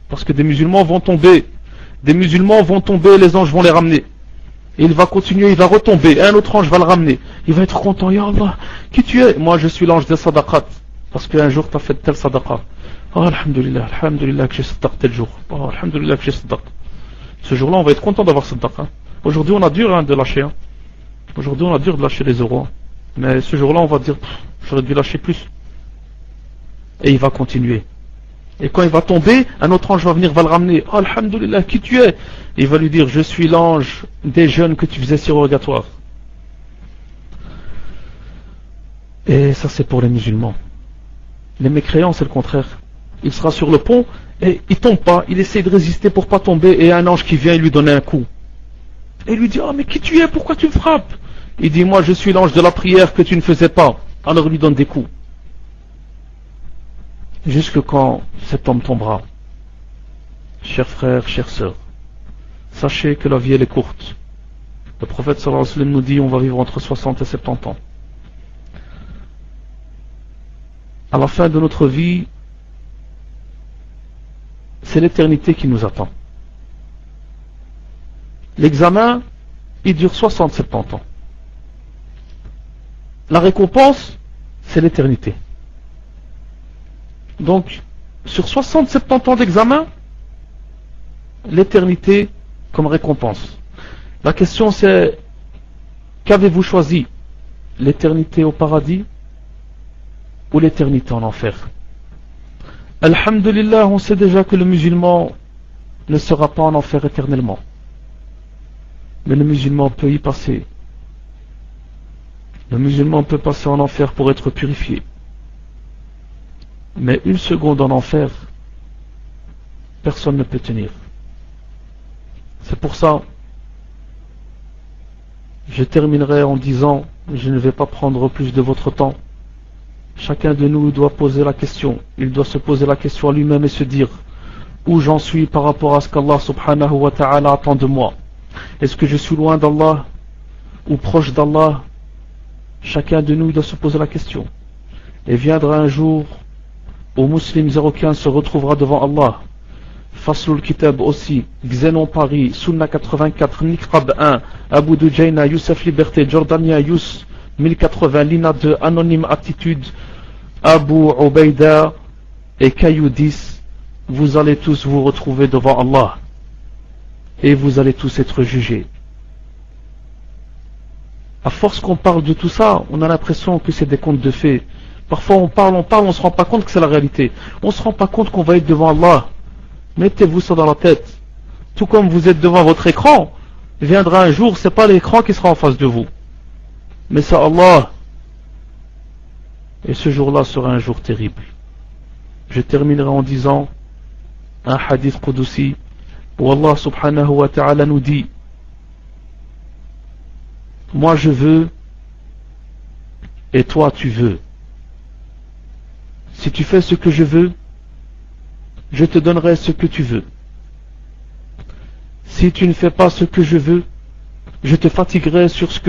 parce que des musulmans vont tomber, les anges vont les ramener. Et il va continuer, il va retomber, et un autre ange va le ramener. Il va être content, Ya Allah, qui tu es? Moi je suis l'ange des sadaqat, parce qu'un jour tu as fait tel sadaqa. Oh alhamdulillah que j'ai sadaq tel jour. Oh alhamdulillah que j'ai sadaq. Ce jour-là on va être content d'avoir sadaqa. Aujourd'hui on a dur de lâcher. Aujourd'hui on a dur de lâcher les euros. Mais ce jour-là on va dire, j'aurais dû lâcher plus. Et il va continuer. Et quand il va tomber, un autre ange va venir, va le ramener. Oh, alhamdulillah, qui tu es? Et il va lui dire, je suis l'ange des jeunes que tu faisais surrogatoire. Et ça c'est pour les musulmans. Les mécréants c'est le contraire. Il sera sur le pont et il tombe pas, il essaie de résister pour pas tomber, et il y a un ange qui vient lui donner un coup. Et il lui dit, oh mais qui tu es? Pourquoi tu me frappes? Il dit, moi je suis l'ange de la prière que tu ne faisais pas. Alors il lui donne des coups. Jusque quand cet homme tombera. Chers frères, chères sœurs, sachez que la vie elle est courte. Le prophète sallallahu alayhi wa sallam nous dit on va vivre entre 60 et 70 ans. À la fin de notre vie, c'est l'éternité qui nous attend. L'examen, il dure 60-70 ans. La récompense, c'est l'éternité. Donc, sur 60-70 ans d'examen, l'éternité comme récompense. La question c'est, qu'avez-vous choisi? L'éternité au paradis ou l'éternité en enfer? Alhamdulillah, on sait déjà que le musulman ne sera pas en enfer éternellement. Mais le musulman peut y passer. Le musulman peut passer en enfer pour être purifié. Mais une seconde en enfer, personne ne peut tenir. C'est pour ça, je terminerai en disant, je ne vais pas prendre plus de votre temps. Chacun de nous doit poser la question. Il doit se poser la question à lui-même et se dire, où j'en suis par rapport à ce qu'Allah subhanahu wa ta'ala attend de moi? Est-ce que je suis loin d'Allah ou proche d'Allah? Chacun de nous doit se poser la question. Et viendra un jour où Muslim 015 se retrouvera devant Allah. Faslul Kitab aussi, Xenon Paris, Sunna 84, Nikrab 1, Abu Dujaina, Youssef Liberté, Jordania, Yous 1080, Lina 2, Anonyme Attitude, Abu Ubaida et Caillou 10. Vous allez tous vous retrouver devant Allah. Et vous allez tous être jugés. À force qu'on parle de tout ça, on a l'impression que c'est des contes de fées. Parfois on parle, on ne se rend pas compte que c'est la réalité. On ne se rend pas compte qu'on va être devant Allah. Mettez-vous ça dans la tête. Tout comme vous êtes devant votre écran, viendra un jour, c'est pas l'écran qui sera en face de vous, mais c'est Allah. Et ce jour-là sera un jour terrible. Je terminerai en disant un hadith Qudusi où Allah subhanahu wa ta'ala nous dit, moi je veux et toi tu veux. Si tu fais ce que je veux, je te donnerai ce que tu veux. Si tu ne fais pas ce que je veux, je te fatiguerai sur ce que